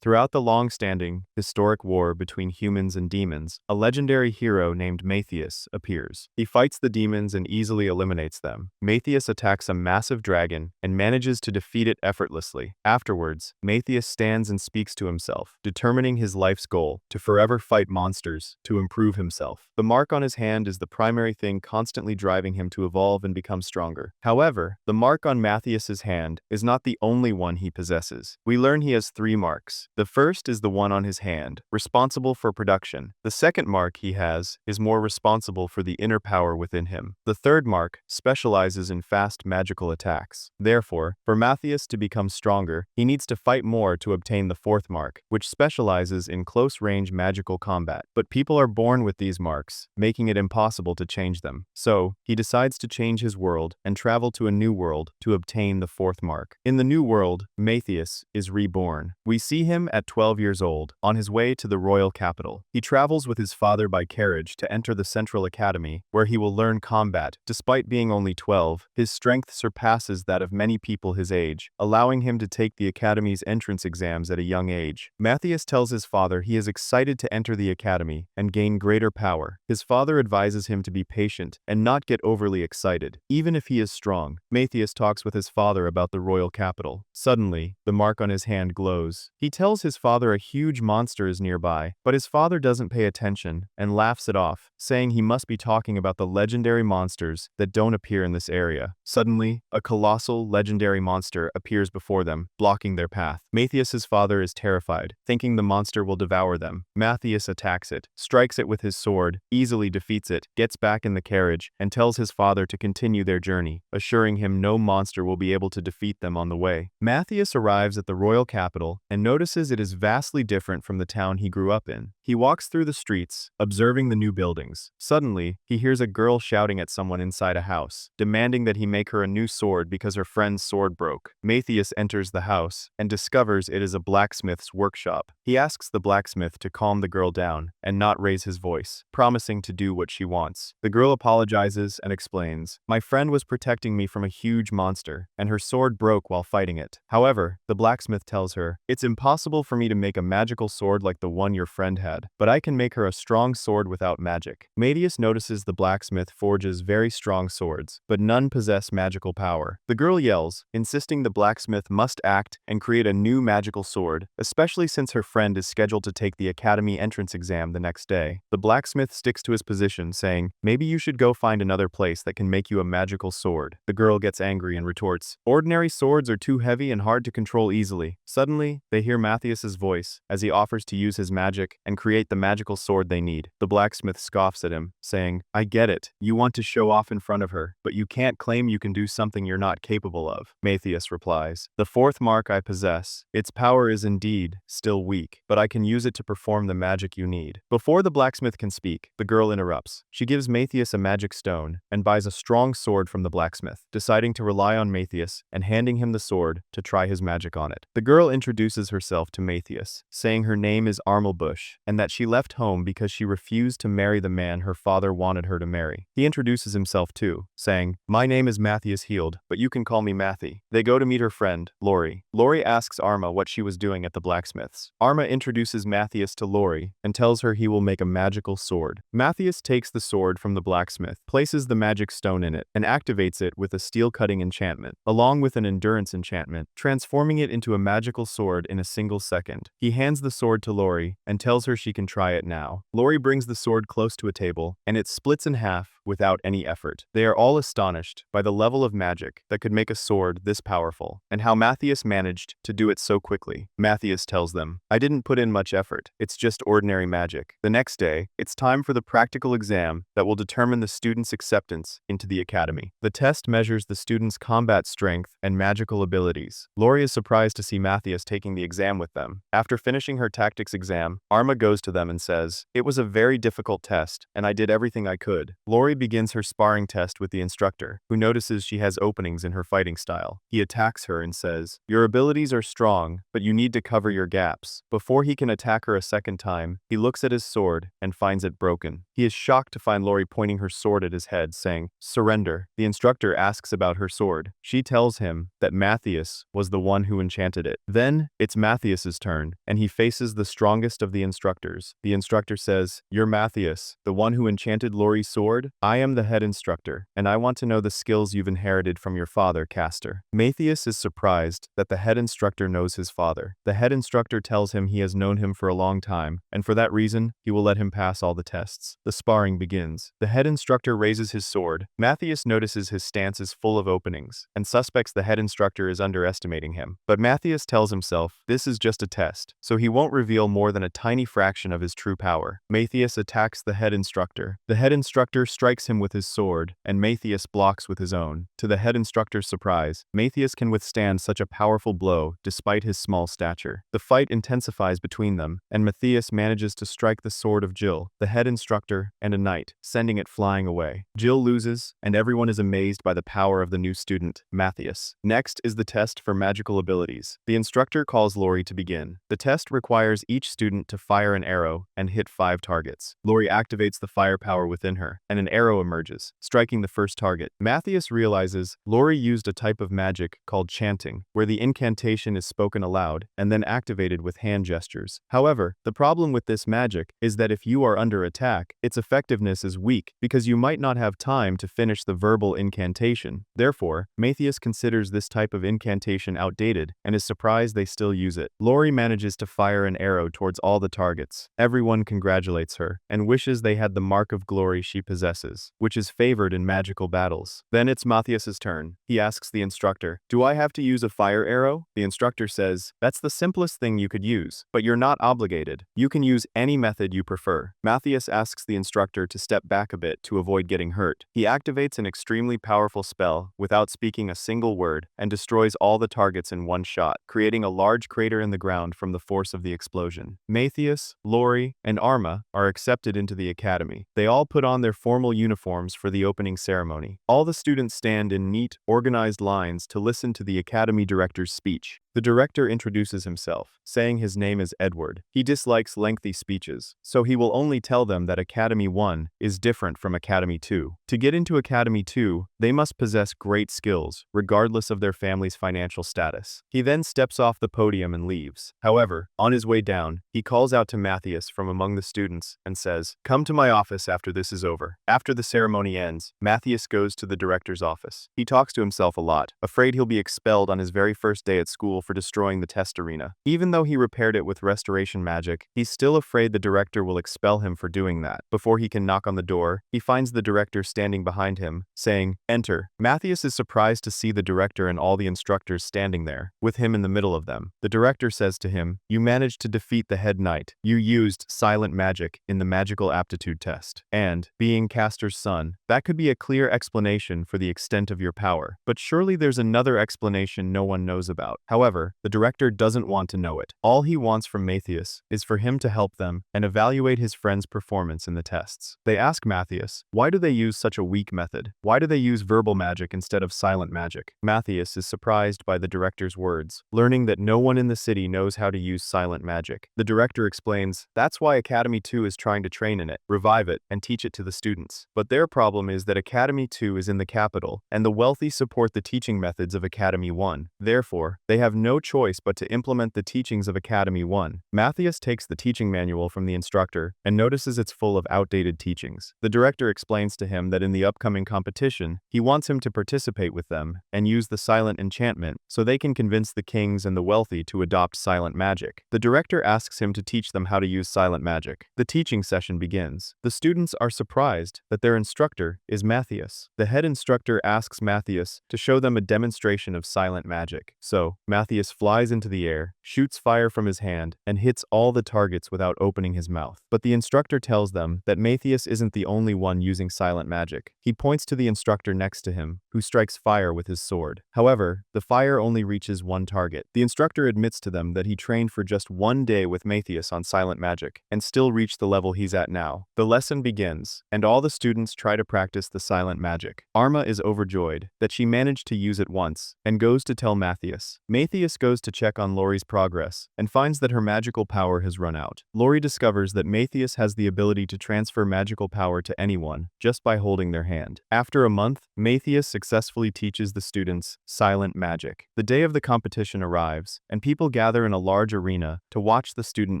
Throughout the long-standing, historic war between humans and demons, a legendary hero named Matthias appears. He fights the demons and easily eliminates them. Matthias attacks a massive dragon and manages to defeat it effortlessly. Afterwards, Matthias stands and speaks to himself, determining his life's goal: to forever fight monsters, to improve himself. The mark on his hand is the primary thing constantly driving him to evolve and become stronger. However, the mark on Matthias's hand is not the only one he possesses. We learn he has 3 marks. The first is the one on his hand, responsible for production. The second mark he has is more responsible for the inner power within him. The third mark specializes in fast magical attacks. Therefore, for Matthias to become stronger, he needs to fight more to obtain the fourth mark, which specializes in close-range magical combat. But people are born with these marks, making it impossible to change them. So, he decides to change his world and travel to a new world to obtain the fourth mark. In the new world, Matthias is reborn. We see him at 12 years old, on his way to the royal capital. He travels with his father by carriage to enter the Central Academy, where he will learn combat. Despite being only 12, his strength surpasses that of many people his age, allowing him to take the Academy's entrance exams at a young age. Matthias tells his father he is excited to enter the Academy and gain greater power. His father advises him to be patient and not get overly excited, even if he is strong. Matthias talks with his father about the royal capital. Suddenly, the mark on his hand glows. He tells his father a huge monster is nearby, but his father doesn't pay attention and laughs it off, saying he must be talking about the legendary monsters that don't appear in this area. Suddenly, a colossal, legendary monster appears before them, blocking their path. Matthias's father is terrified, thinking the monster will devour them. Matthias attacks it, strikes it with his sword, easily defeats it, gets back in the carriage, and tells his father to continue their journey, assuring him no monster will be able to defeat them on the way. Matthias arrives at the royal capital and notices it is vastly different from the town he grew up in. He walks through the streets, observing the new buildings. Suddenly, he hears a girl shouting at someone inside a house, demanding that he make her a new sword because her friend's sword broke. Matthias enters the house and discovers it is a blacksmith's workshop. He asks the blacksmith to calm the girl down and not raise his voice, promising to do what she wants. The girl apologizes and explains, "My friend was protecting me from a huge monster, and her sword broke while fighting it." However, the blacksmith tells her, "It's impossible for me to make a magical sword like the one your friend had, but I can make her a strong sword without magic." Matthias notices the blacksmith forges very strong swords, but none possess magical power. The girl yells, insisting the blacksmith must act and create a new magical sword, especially since her friend is scheduled to take the academy entrance exam the next day. The blacksmith sticks to his position, saying, "Maybe you should go find another place that can make you a magical sword." The girl gets angry and retorts, "Ordinary swords are too heavy and hard to control easily." Suddenly, they hear Matthias's voice as he offers to use his magic and create the magical sword they need. The blacksmith scoffs at him, saying, "I get it. You want to show off in front of her, but you can't claim you can do something you're not capable of." Matthias replies, "The fourth mark I possess. Its power is indeed still weak, but I can use it to perform the magic you need." Before the blacksmith can speak, the girl interrupts. She gives Matthias a magic stone and buys a strong sword from the blacksmith, deciding to rely on Matthias and handing him the sword to try his magic on it. The girl introduces herself to Matthias, saying her name is Armelbush and that she left home because she refused to marry the man her father wanted her to marry. He introduces himself too, saying, "My name is Matthias Heald, but you can call me Mathy." They go to meet her friend, Lori. Lori asks Arma what she was doing at the blacksmith's. Arma introduces Matthias to Lori and tells her he will make a magical sword. Matthias takes the sword from the blacksmith, places the magic stone in it, and activates it with a steel-cutting enchantment, along with an endurance enchantment, transforming it into a magical sword in a single second. He hands the sword to Lori and tells her she can try it now. Lori brings the sword close to a table, and it splits in half without any effort. They are all astonished by the level of magic that could make a sword this powerful, and how Matthias managed to do it so quickly. Matthias tells them, "I didn't put in much effort. It's just ordinary magic." The next day, it's time for the practical exam that will determine the student's acceptance into the academy. The test measures the student's combat strength and magical abilities. Lori is surprised to see Matthias taking the exam with them. After finishing her tactics exam, Arma goes to them and says, "It was a very difficult test, and I did everything I could." Lori begins her sparring test with the instructor, who notices she has openings in her fighting style. He attacks her and says, "Your abilities are strong, but you need to cover your gaps." Before he can attack her a second time, he looks at his sword and finds it broken. He is shocked to find Lori pointing her sword at his head, saying, "Surrender." The instructor asks about her sword. She tells him that Matthias was the one who enchanted it. Then, it's Matthias's turn, and he faces the strongest of the instructors. The instructor says, "You're Matthias, the one who enchanted Lori's sword? I am the head instructor, and I want to know the skills you've inherited from your father, Castor." Matthias is surprised that the head instructor knows his father. The head instructor tells him he has known him for a long time, and for that reason, he will let him pass all the tests. The sparring begins. The head instructor raises his sword. Matthias notices his stance is full of openings, and suspects the head instructor is underestimating him. But Matthias tells himself this is just a test, so he won't reveal more than a tiny fraction of his true power. Matthias attacks the head instructor. The head instructor strikes him with his sword, and Matthias blocks with his own. To the head instructor's surprise, Matthias can withstand such a powerful blow despite his small stature. The fight intensifies between them, and Matthias manages to strike the sword of Jill, the head instructor, and a knight, sending it flying away. Jill loses, and everyone is amazed by the power of the new student, Matthias. Next is the test for magical abilities. The instructor calls Lori to begin. The test requires each student to fire an arrow and hit 5 targets. Lori activates the firepower within her, and an arrow emerges, striking the first target. Matthias realizes Lori used a type of magic called chanting, where the incantation is spoken aloud and then activated with hand gestures. However, the problem with this magic is that if you are under attack, its effectiveness is weak because you might not have time to finish the verbal incantation. Therefore, Matthias considers this type of incantation outdated and is surprised they still use it. Lori manages to fire an arrow towards all the targets. Everyone congratulates her and wishes they had the mark of glory she possesses, which is favored in magical battles. Then it's Matthias's turn. He asks the instructor, "Do I have to use a fire arrow?" The instructor says, "That's the simplest thing you could use, but you're not obligated. You can use any method you prefer." Matthias asks the instructor to step back a bit to avoid getting hurt. He activates an extremely powerful spell without speaking a single word and destroys all the targets in one shot, creating a large crater in the ground from the force of the explosion. Matthias, Lori, and Arma are accepted into the academy. They all put on their formal uniforms for the opening ceremony. All the students stand in neat, organized lines to listen to the academy director's speech. The director introduces himself, saying his name is Edward. He dislikes lengthy speeches, so he will only tell them that Academy 1 is different from Academy 2. To get into Academy 2, they must possess great skills, regardless of their family's financial status. He then steps off the podium and leaves. However, on his way down, he calls out to Matthias from among the students and says, "Come to my office after this is over." After the ceremony ends, Matthias goes to the director's office. He talks to himself a lot, afraid he'll be expelled on his very first day at school for destroying the test arena. Even though he repaired it with restoration magic, he's still afraid the director will expel him for doing that. Before he can knock on the door, he finds the director standing behind him, saying, "Enter." Matthias is surprised to see the director and all the instructors standing there, with him in the middle of them. The director says to him, "You managed to defeat the head knight. You used silent magic in the magical aptitude test. And, being Castor's son, that could be a clear explanation for the extent of your power. But surely there's another explanation no one knows about." However, the director doesn't want to know it. All he wants from Matthias is for him to help them and evaluate his friend's performance in the tests. They ask Matthias, why do they use such a weak method? Why do they use verbal magic instead of silent magic? Matthias is surprised by the director's words, learning that no one in the city knows how to use silent magic. The director explains, that's why Academy 2 is trying to train in it, revive it, and teach it to the students. But their problem is that Academy 2 is in the capital, and the wealthy support the teaching methods of Academy 1. Therefore, they have no choice but to implement the teachings of Academy 1. Matthias takes the teaching manual from the instructor and notices it's full of outdated teachings. The director explains to him that in the upcoming competition, he wants him to participate with them and use the silent enchantment so they can convince the kings and the wealthy to adopt silent magic. The director asks him to teach them how to use silent magic. The teaching session begins. The students are surprised that their instructor is Matthias. The head instructor asks Matthias to show them a demonstration of silent magic. So, Matthias flies into the air, shoots fire from his hand, and hits all the targets without opening his mouth. But the instructor tells them that Matthias isn't the only one using silent magic. He points to the instructor next to him, who strikes fire with his sword. However, the fire only reaches one target. The instructor admits to them that he trained for just one day with Matthias on silent magic, and still reached the level he's at now. The lesson begins, and all the students try to practice the silent magic. Arma is overjoyed that she managed to use it once, and goes to tell Matthias. Matthias Matthias goes to check on Lori's progress and finds that her magical power has run out. Lori discovers that Matthias has the ability to transfer magical power to anyone just by holding their hand. After a month, Matthias successfully teaches the students silent magic. The day of the competition arrives, and people gather in a large arena to watch the student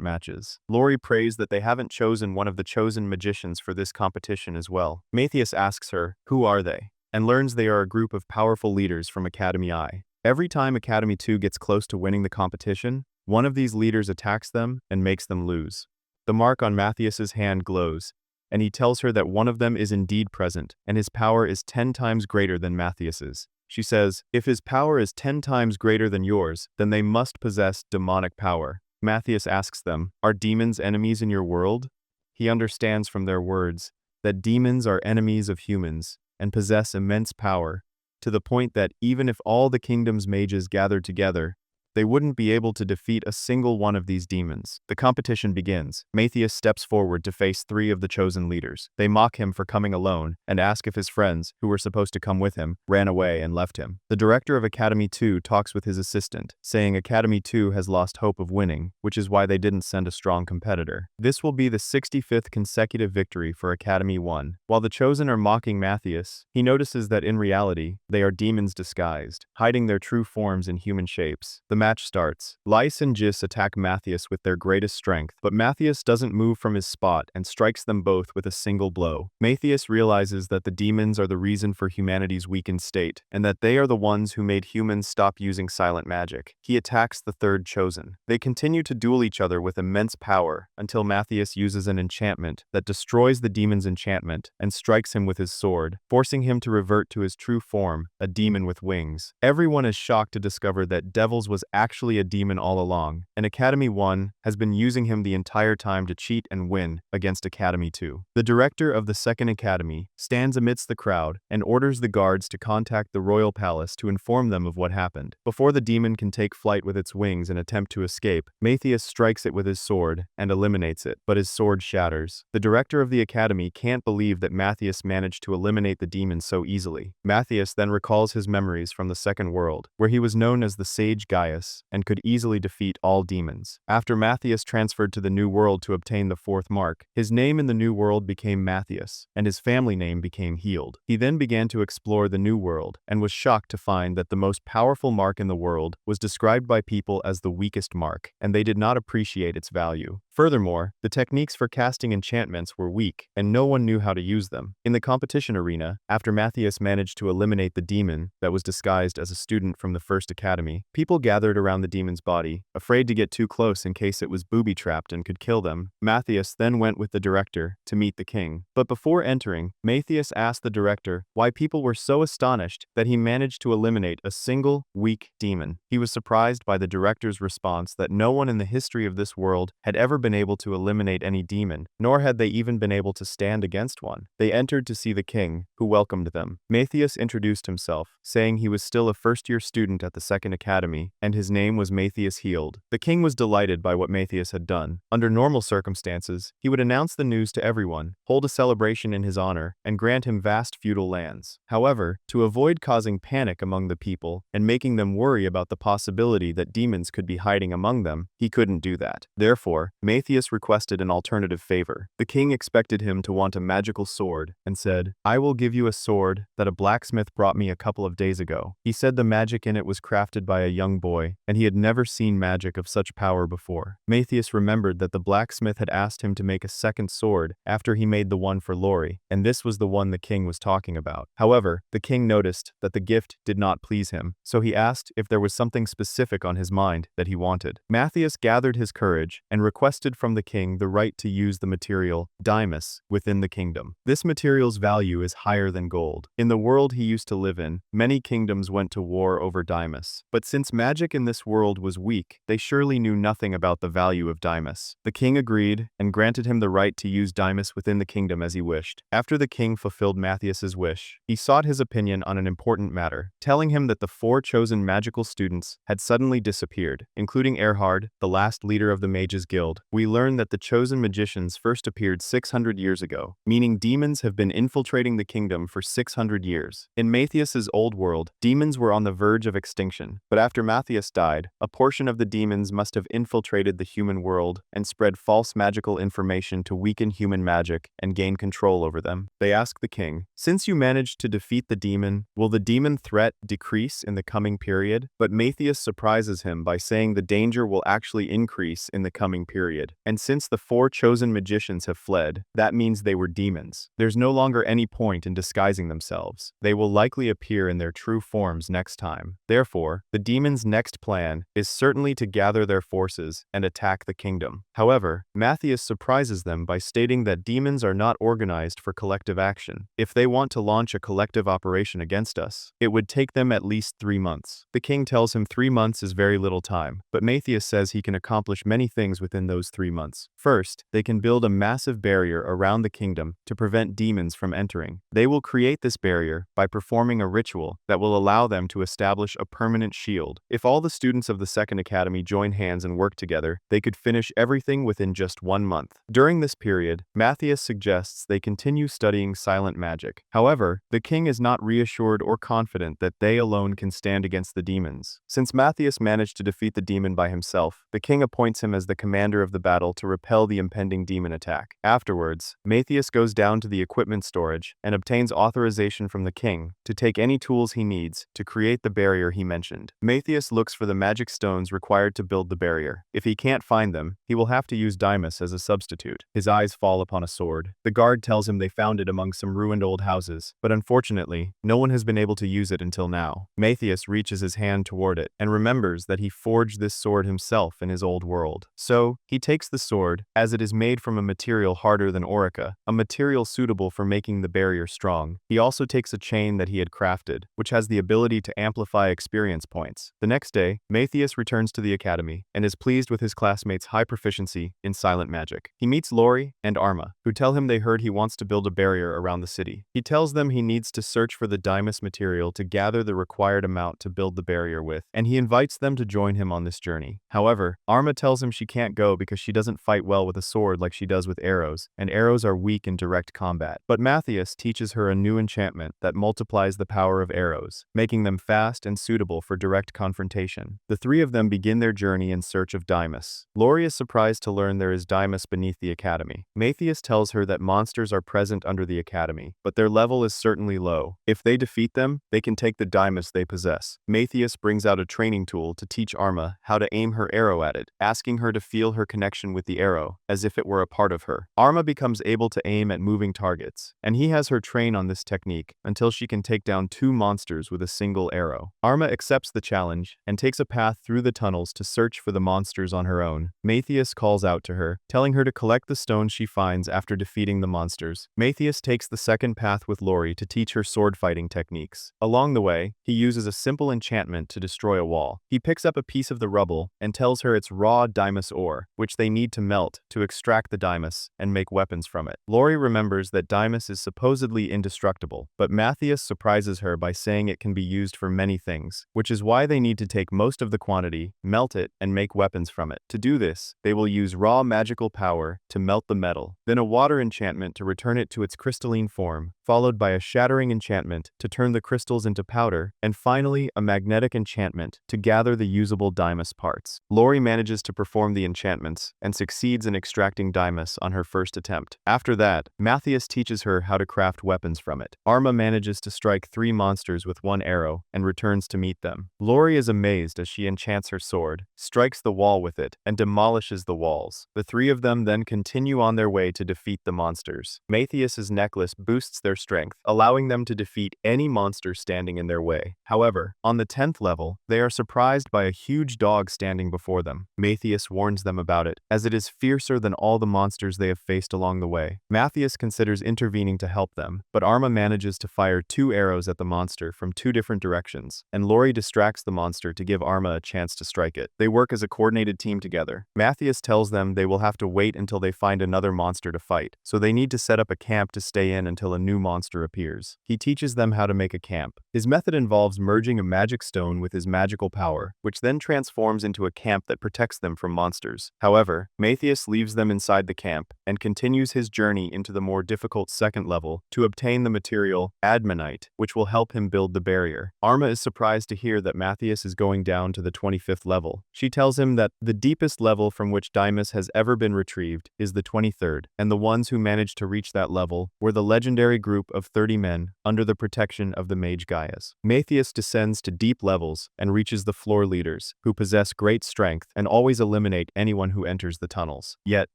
matches. Lori prays that they haven't chosen one of the chosen magicians for this competition as well. Matthias asks her, "Who are they?" and learns they are a group of powerful leaders from Academy I. Every time Academy 2 gets close to winning the competition, one of these leaders attacks them and makes them lose. The mark on Matthias's hand glows, and he tells her that one of them is indeed present, and his power is 10 times greater than Matthias's. She says, "If his power is 10 times greater than yours, then they must possess demonic power." Matthias asks them, "Are demons enemies in your world?" He understands from their words that demons are enemies of humans and possess immense power, to the point that even if all the kingdom's mages gathered together, they wouldn't be able to defeat a single one of these demons. The competition begins. Matthias steps forward to face 3 of the chosen leaders. They mock him for coming alone and ask if his friends, who were supposed to come with him, ran away and left him. The director of Academy 2 talks with his assistant, saying Academy 2 has lost hope of winning, which is why they didn't send a strong competitor. This will be the 65th consecutive victory for Academy 1. While the chosen are mocking Matthias, he notices that in reality, they are demons disguised, hiding their true forms in human shapes. The match starts. Lys and Gis attack Matthias with their greatest strength, but Matthias doesn't move from his spot and strikes them both with a single blow. Matthias realizes that the demons are the reason for humanity's weakened state, and that they are the ones who made humans stop using silent magic. He attacks the 3rd chosen. They continue to duel each other with immense power until Matthias uses an enchantment that destroys the demon's enchantment and strikes him with his sword, forcing him to revert to his true form, a demon with wings. Everyone is shocked to discover that Devils was actually a demon all along, and Academy 1 has been using him the entire time to cheat and win against Academy 2. The director of the 2nd Academy stands amidst the crowd and orders the guards to contact the royal palace to inform them of what happened. Before the demon can take flight with its wings and attempt to escape, Matthias strikes it with his sword and eliminates it, but his sword shatters. The director of the academy can't believe that Matthias managed to eliminate the demon so easily. Matthias then recalls his memories from the 2nd world, where he was known as the Sage Gaius and could easily defeat all demons. After Matthias transferred to the New World to obtain the 4th mark, his name in the New World became Matthias, and his family name became Healed. He then began to explore the New World, and was shocked to find that the most powerful mark in the world was described by people as the weakest mark, and they did not appreciate its value. Furthermore, the techniques for casting enchantments were weak, and no one knew how to use them. In the competition arena, after Matthias managed to eliminate the demon that was disguised as a student from the 1st Academy, people gathered around the demon's body, afraid to get too close in case it was booby-trapped and could kill them. Matthias then went with the director to meet the king. But before entering, Matthias asked the director why people were so astonished that he managed to eliminate a single, weak demon. He was surprised by the director's response that no one in the history of this world had ever been able to eliminate any demon, nor had they even been able to stand against one. They entered to see the king, who welcomed them. Matthias introduced himself, saying he was still a 1st-year student at the 2nd Academy, and his name was Matthias Healed. The king was delighted by what Matthias had done. Under normal circumstances, he would announce the news to everyone, hold a celebration in his honor, and grant him vast feudal lands. However, to avoid causing panic among the people and making them worry about the possibility that demons could be hiding among them, he couldn't do that. Therefore, Matthias requested an alternative favor. The king expected him to want a magical sword and said, "I will give you a sword that a blacksmith brought me a couple of days ago." He said the magic in it was crafted by a young boy, and he had never seen magic of such power before. Matthias remembered that the blacksmith had asked him to make a 2nd sword after he made the one for Lori, and this was the one the king was talking about. However, the king noticed that the gift did not please him, so he asked if there was something specific on his mind that he wanted. Matthias gathered his courage and requested from the king the right to use the material Dymas within the kingdom. This material's value is higher than gold. In the world he used to live in, many kingdoms went to war over Dymas, but since magic in this world was weak, they surely knew nothing about the value of Dymas. The king agreed and granted him the right to use Dymas within the kingdom as he wished. After the king fulfilled Matthias's wish, he sought his opinion on an important matter, telling him that the 4 chosen magical students had suddenly disappeared, including Erhard, the last leader of the Mages Guild, we learn that the chosen magicians first appeared 600 years ago, meaning demons have been infiltrating the kingdom for 600 years. In Matthias's old world, demons were on the verge of extinction, but after Matthias died, a portion of the demons must have infiltrated the human world and spread false magical information to weaken human magic and gain control over them. They ask the king, "Since you managed to defeat the demon, will the demon threat decrease in the coming period?" But Matthias surprises him by saying the danger will actually increase in the coming period. And since the 4 chosen magicians have fled, that means they were demons. There's no longer any point in disguising themselves. They will likely appear in their true forms next time. Therefore, the demons' next plan is certainly to gather their forces and attack the kingdom. However, Matthias surprises them by stating that demons are not organized for collective action. If they want to launch a collective operation against us, it would take them at least 3 months. The king tells him 3 months is very little time, but Matthias says he can accomplish many things within those 3 months. First, they can build a massive barrier around the kingdom to prevent demons from entering. They will create this barrier by performing a ritual that will allow them to establish a permanent shield. If all the students of the Second Academy join hands and work together, they could finish everything within just 1 month. During this period, Matthias suggests they continue studying silent magic. However, the king is not reassured or confident that they alone can stand against the demons. Since Matthias managed to defeat the demon by himself, the king appoints him as the commander of the battle to repel the impending demon attack. Afterwards, Matthias goes down to the equipment storage and obtains authorization from the king to take any tools he needs to create the barrier he mentioned. Matthias looks for the magic stones required to build the barrier. If he can't find them, he will have to use Dymas as a substitute. His eyes fall upon a sword. The guard tells him they found it among some ruined old houses, but unfortunately, no one has been able to use it until now. Matthias reaches his hand toward it and remembers that he forged this sword himself in his old world. So, he takes the sword, as it is made from a material harder than Orica, a material suitable for making the barrier strong. He also takes a chain that he had crafted, which has the ability to amplify experience points. The next day, Matthias returns to the academy and is pleased with his classmates' high proficiency in silent magic. He meets Lori and Arma, who tell him they heard he wants to build a barrier around the city. He tells them he needs to search for the Dymas material to gather the required amount to build the barrier with, and he invites them to join him on this journey. However, Arma tells him she can't go because she doesn't fight well with a sword like she does with arrows, and arrows are weak in direct combat. But Matthias teaches her a new enchantment that multiplies the power of arrows, making them fast and suitable for direct confrontation. The 3 of them begin their journey in search of Dymas. Lori is surprised to learn there is Dymas beneath the academy. Matthias tells her that monsters are present under the academy, but their level is certainly low. If they defeat them, they can take the Dymas they possess. Matthias brings out a training tool to teach Arma how to aim her arrow at it, asking her to feel her connection with the arrow, as if it were a part of her. Arma becomes able to aim at moving targets, and he has her train on this technique until she can take down 2 monsters with a single arrow. Arma accepts the challenge and takes a path through the tunnels to search for the monsters on her own. Matthias calls out to her, telling her to collect the stones she finds after defeating the monsters. Matthias takes the second path with Lori to teach her sword fighting techniques. Along the way, he uses a simple enchantment to destroy a wall. He picks up a piece of the rubble and tells her it's raw Dymas ore, which they need to melt to extract the Dymas and make weapons from it. Lori remembers that Dymas is supposedly indestructible, but Matthias surprises her by saying it can be used for many things, which is why they need to take most of the quantity, melt it, and make weapons from it. To do this, they will use raw magical power to melt the metal, then a water enchantment to return it to its crystalline form, followed by a shattering enchantment to turn the crystals into powder, and finally a magnetic enchantment to gather the usable Dymas parts. Lori manages to perform the enchantments and succeeds in extracting Dymas on her first attempt. After that, Matthias teaches her how to craft weapons from it. Arma manages to strike 3 monsters with 1 arrow and returns to meet them. Lori is amazed as she enchants her sword, strikes the wall with it, and demolishes the walls. The 3 of them then continue on their way to defeat the monsters. Matthias's necklace boosts their strength, allowing them to defeat any monster standing in their way. However, on the 10th level, they are surprised by a huge dog standing before them. Matthias warns them about it, as it is fiercer than all the monsters they have faced along the way. Matthias considers intervening to help them, but Arma manages to fire 2 arrows at the monster from 2 different directions, and Lori distracts the monster to give Arma a chance to strike it. They work as a coordinated team together. Matthias tells them they will have to wait until they find another monster to fight, so they need to set up a camp to stay in until a new monster appears. He teaches them how to make a camp. His method involves merging a magic stone with his magical power, which then transforms into a camp that protects them from monsters. However, Matthias leaves them inside the camp and continues his journey into the more difficult second level to obtain the material adamantite, which will help him build the barrier. Arma is surprised to hear that Matthias is going down to the 25th level. She tells him that the deepest level from which Dymas has ever been retrieved is the 23rd, and the ones who managed to reach that level were the legendary group of 30 men under the protection of the mage Gaius. Matthias descends to deep levels and reaches the floor leaders, who possess great strength and always eliminate anyone who enters the tunnels. Yet,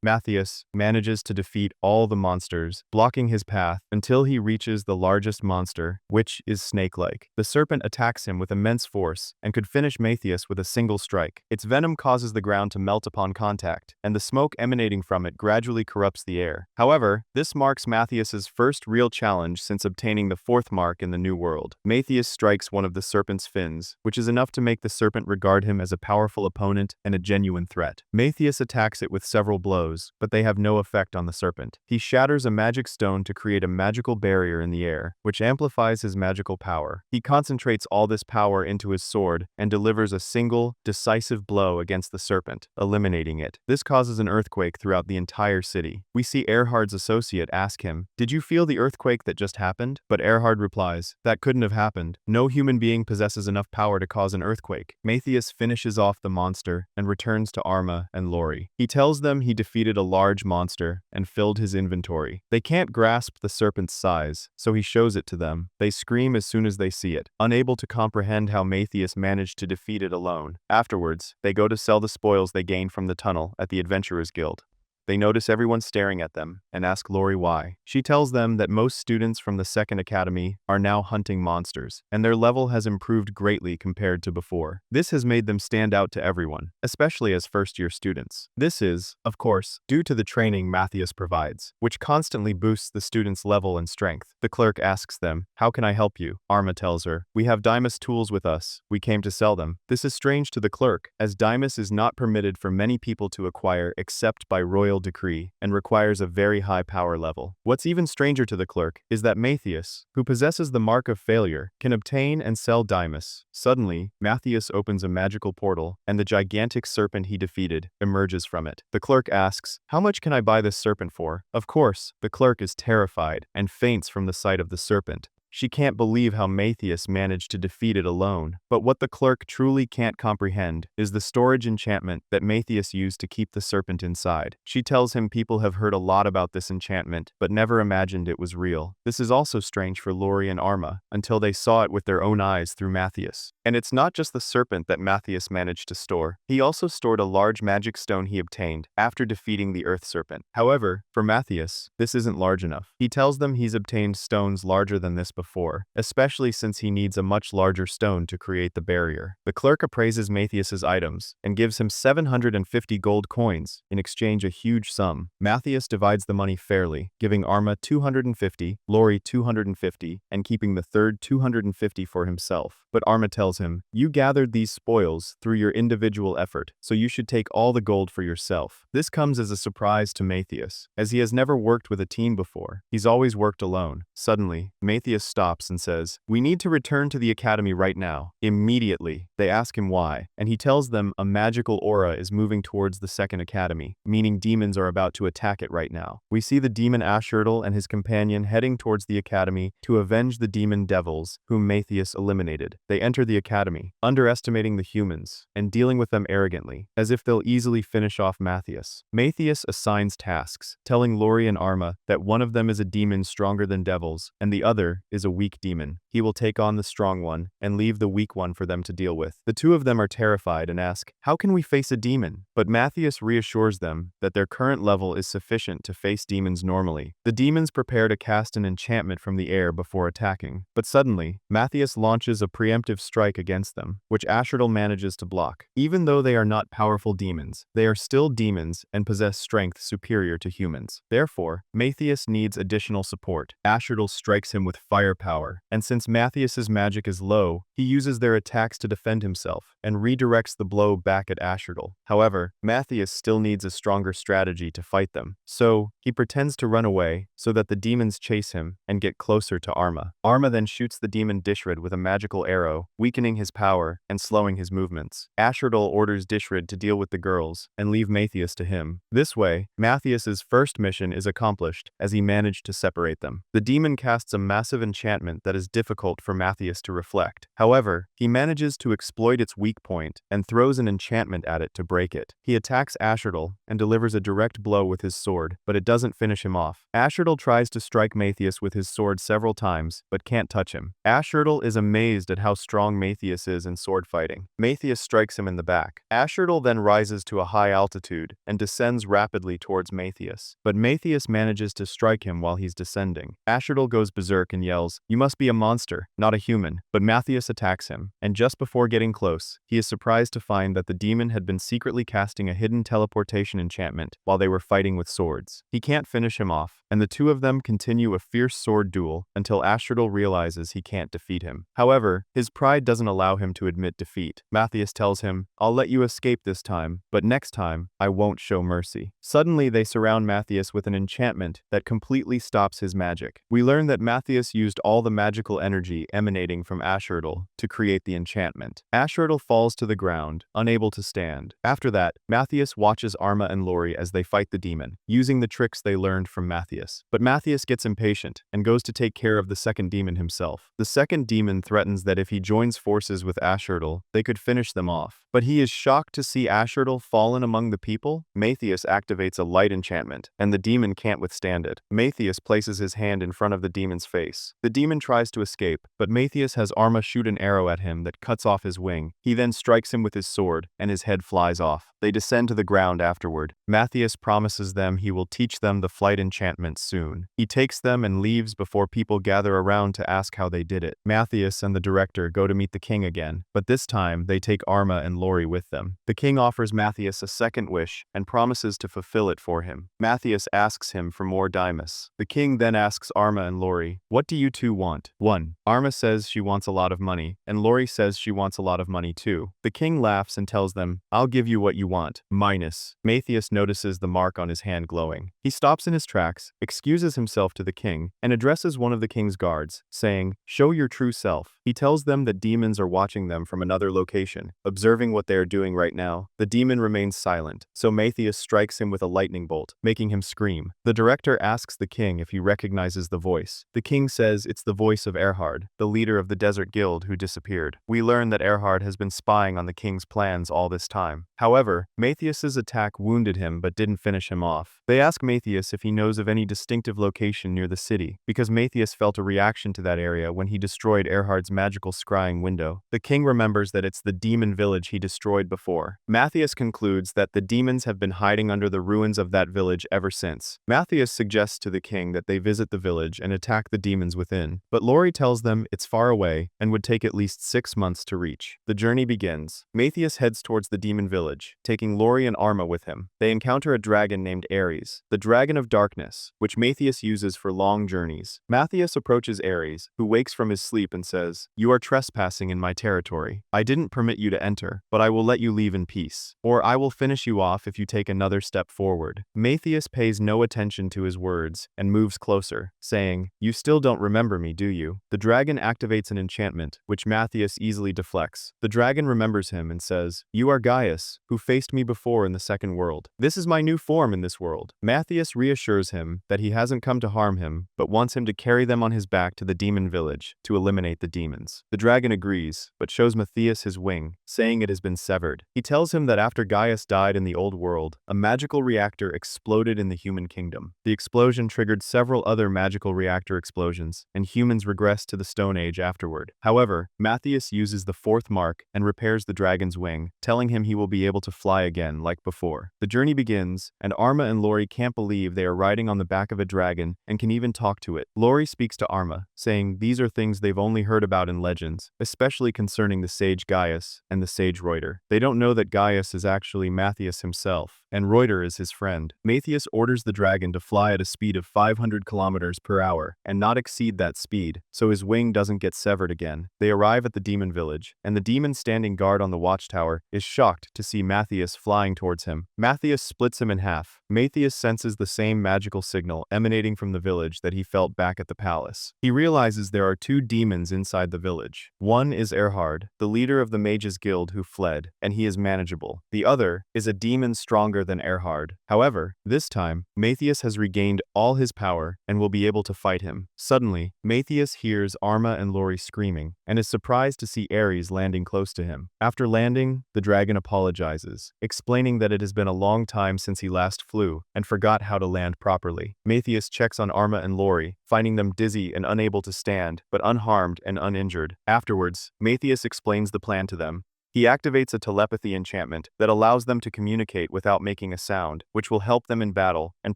Matthias manages to defeat all the monsters, blocking his path until he reaches the largest monster, which is snake-like. The serpent attacks him with immense force and could finish Matthias with a single strike. Its venom causes the ground to melt upon contact, and the smoke emanating from it gradually corrupts the air. However, this marks Matthias's first real challenge since obtaining the 4th mark in the New World. Matthias strikes one of the serpent's fins, which is enough to make the serpent regard him as a powerful opponent and a genuine threat. Matthias attacks it with several blows, but they have no effect on the serpent. He shatters a magic stone to create a magical barrier in the air, which amplifies his magical power. He concentrates all this power into his sword and delivers a single, decisive blow against the serpent, eliminating it. This causes an earthquake throughout the entire city. We see Erhard's associate ask him, "Did you feel the earthquake that just happened?" But Erhard replies, "That couldn't have happened. No human being possesses enough power to cause an earthquake." Matthias finishes off the monster and returns to Arma and Lori. He tells them he defeated a large monster and filled his inventory. They can't grasp the serpent's size, so he shows it to them. They scream as soon as they see it, unable to comprehend how Matthias managed to defeat it alone. Afterwards, they go to sell the spoils they gained from the tunnel at the Adventurers Guild. They notice everyone staring at them and ask Lori why. She tells them that most students from the second academy are now hunting monsters, and their level has improved greatly compared to before. This has made them stand out to everyone, especially as first-year students. This is, of course, due to the training Matthias provides, which constantly boosts the students' level and strength. The clerk asks them, "How can I help you?" Arma tells her, "We have Dymas tools with us. We came to sell them." This is strange to the clerk, as Dymas is not permitted for many people to acquire except by royal decree and requires a very high power level. What's even stranger to the clerk is that Matthias, who possesses the mark of failure, can obtain and sell Dymas. Suddenly, Matthias opens a magical portal, and the gigantic serpent he defeated emerges from it. The clerk asks, "How much can I buy this serpent for?" Of course, the clerk is terrified and faints from the sight of the serpent. She can't believe how Matthias managed to defeat it alone. But what the clerk truly can't comprehend is the storage enchantment that Matthias used to keep the serpent inside. She tells him people have heard a lot about this enchantment, but never imagined it was real. This is also strange for Lori and Arma, until they saw it with their own eyes through Matthias. And it's not just the serpent that Matthias managed to store. He also stored a large magic stone he obtained after defeating the Earth Serpent. However, for Matthias, this isn't large enough. He tells them he's obtained stones larger than this before, especially since he needs a much larger stone to create the barrier. The clerk appraises Matthias's items and gives him 750 gold coins, in exchange a huge sum. Matthias divides the money fairly, giving Arma 250, Lori 250, and keeping the third 250 for himself. But Arma tells him, "You gathered these spoils through your individual effort, so you should take all the gold for yourself." This comes as a surprise to Matthias, as he has never worked with a team before. He's always worked alone. Suddenly, Matthias stops and says, "We need to return to the academy right now." Immediately, they ask him why, and he tells them a magical aura is moving towards the second academy, meaning demons are about to attack it right now. We see the demon Ashurtle and his companion heading towards the academy to avenge the demon devils, whom Matthias eliminated. They enter the academy, underestimating the humans, and dealing with them arrogantly, as if they'll easily finish off Matthias. Matthias assigns tasks, telling Lori and Arma that one of them is a demon stronger than devils, and the other is a weak demon. He will take on the strong one and leave the weak one for them to deal with. The two of them are terrified and ask, "How can we face a demon?" But Matthias reassures them that their current level is sufficient to face demons normally. The demons prepare to cast an enchantment from the air before attacking. But suddenly, Matthias launches a preemptive strike against them, which Ashurtle manages to block. Even though they are not powerful demons, they are still demons and possess strength superior to humans. Therefore, Matthias needs additional support. Ashurtle strikes him with firepower, and since Since Matthias's magic is low, he uses their attacks to defend himself and redirects the blow back at Ashardal. However, Matthias still needs a stronger strategy to fight them, so he pretends to run away so that the demons chase him and get closer to Arma. Arma then shoots the demon Dishrid with a magical arrow, weakening his power and slowing his movements. Ashardal orders Dishrid to deal with the girls and leave Matthias to him. This way, Matthias's first mission is accomplished as he managed to separate them. The demon casts a massive enchantment that is difficult for Matthias to reflect. However, he manages to exploit its weak point and throws an enchantment at it to break it. He attacks Ashardal and delivers a direct blow with his sword, but it doesn't finish him off. Ashardal tries to strike Matthias with his sword several times, but can't touch him. Ashardal is amazed at how strong Matthias is in sword fighting. Matthias strikes him in the back. Ashardal then rises to a high altitude and descends rapidly towards Matthias, but Matthias manages to strike him while he's descending. Ashardal goes berserk and yells, "You must be a monster, not a human," but Matthias attacks him, and just before getting close, he is surprised to find that the demon had been secretly casting a hidden teleportation enchantment while they were fighting with swords. He can't finish him off, and the two of them continue a fierce sword duel until Ashardal realizes he can't defeat him. However, his pride doesn't allow him to admit defeat. Matthias tells him, "I'll let you escape this time, but next time, I won't show mercy." Suddenly, they surround Matthias with an enchantment that completely stops his magic. We learn that Matthias used all the magical energy emanating from Ashardal to create the enchantment. Ashardal falls to the ground, unable to stand. After that, Matthias watches Arma and Lori as they fight the demon, using the tricks they learned from Matthias. But Matthias gets impatient and goes to take care of the second demon himself. The second demon threatens that if he joins forces with Ashardal, they could finish them off. But he is shocked to see Ashardal fallen among the people. Matthias activates a light enchantment, and the demon can't withstand it. Matthias places his hand in front of the demon's face. The demon tries to escape, but Matthias has Arma shoot an arrow at him that cuts off his wing. He then strikes him with his sword, and his head flies off. They descend to the ground afterward. Matthias promises them he will teach them the flight enchantment soon. He takes them and leaves before people gather around to ask how they did it. Matthias and the director go to meet the king again, but this time they take Arma and Lori with them. The king offers Matthias a second wish and promises to fulfill it for him. Matthias asks him for more Dymas. The king then asks Arma and Lori, "What do you two want?" 1. Arma says she wants a lot of money, and Lori says she wants a lot of money too. The king laughs and tells them, "I'll give you what you want, minus." Matthias notices the mark on his hand glowing. He stops in his tracks, excuses himself to the king, and addresses one of the king's guards, saying, "Show your true self." He tells them that demons are watching them from another location, observing what they are doing right now. The demon remains silent, so Matthias strikes him with a lightning bolt, making him scream. The director asks the king if he recognizes the voice. The king says it's the voice of Erhard, the leader of the Desert Guild who disappeared. We learn that Erhard has been spying on the king's plans all this time. However, Matthias's attack wounded him but didn't finish him off. They ask Matthias if he knows of any distinctive location near the city, because Matthias felt a reaction to that area when he destroyed Erhard's magical scrying window. The king remembers that it's the demon village he destroyed before. Matthias concludes that the demons have been hiding under the ruins of that village ever since. Matthias suggests to the king that they visit the village and attack the demons within, but Lori tells them it's far away and would take at least 6 months to reach. The journey begins. Matthias heads towards the demon village, taking Lori and Arma with him. They encounter a dragon named Ares, the dragon of darkness, which Matthias uses for long journeys. Matthias approaches Ares, who wakes from his sleep and says, "You are trespassing in my territory. I didn't permit you to enter, but I will let you leave in peace, or I will finish you off if you take another step forward." Matthias pays no attention to his words and moves closer, saying, "You still don't remember me, do you?" The dragon activates an enchantment, which Matthias easily deflects. The dragon remembers him and says, "You are Gaius, who faced me before in the second world. This is my new form in this world." Matthias reassures him that he hasn't come to harm him, but wants him to carry them on his back to the demon village to eliminate the demons. The dragon agrees, but shows Matthias his wing, saying it has been severed. He tells him that after Gaius died in the old world, a magical reactor exploded in the human kingdom. The explosion triggered several other magical reactor explosions, and humans regressed to the Stone Age afterward. However, Matthias uses the fourth mark and repairs the dragon's wing, telling him he will be able to fly again like before. The journey begins, and Arma and Lori can't believe they are riding on the back of a dragon and can even talk to it. Lori speaks to Arma, saying these are things they've only heard about in legends, especially concerning the sage Gaius and the sage Reuter. They don't know that Gaius is actually Matthias himself. and Reuter is his friend. Matthias orders the dragon to fly at a speed of 500 kilometers per hour and not exceed that speed, so his wing doesn't get severed again. They arrive at the demon village, and the demon standing guard on the watchtower is shocked to see Matthias flying towards him. Matthias splits him in half. Matthias senses the same magical signal emanating from the village that he felt back at the palace. He realizes there are two demons inside the village. One is Erhard, the leader of the Mages Guild who fled, and he is manageable. The other is a demon stronger than Erhard. However, this time, Matthias has regained all his power and will be able to fight him. Suddenly, Matthias hears Arma and Lori screaming, and is surprised to see Ares landing close to him. After landing, the dragon apologizes, explaining that it has been a long time since he last flew and forgot how to land properly. Matthias checks on Arma and Lori, finding them dizzy and unable to stand, but unharmed and uninjured. Afterwards, Matthias explains the plan to them. He activates a telepathy enchantment that allows them to communicate without making a sound, which will help them in battle and